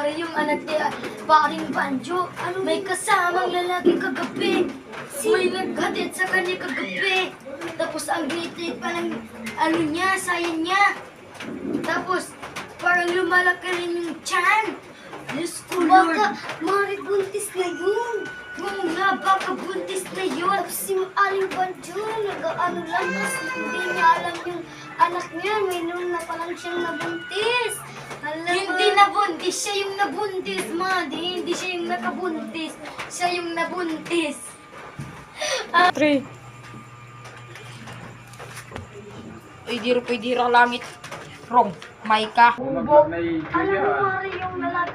Mari yung anak ni paring Banjo. May kasamang lalaki kagabi. May naghatid sa kanya kagabi. Tapos ang liit pa ng ano niya, sayang niya. Tapos parang lumalaki rin yung tiyan. Diyos ko, baka Mari buntis na yun. Oo nga, baka buntis na yun. Tapos si Aling Banjo, nag-ano lang, kasi hindi niya alam yung anak niya. Mayroon na palang siyang nabuntis. Hindi nabuntis, siya yung nabuntis, Madi. Hindi siya yung nakabuntis. Siya yung nabuntis. 3. Ay, di ra langit. Wrong. May ka. Alam mo, Mari, yung lalaki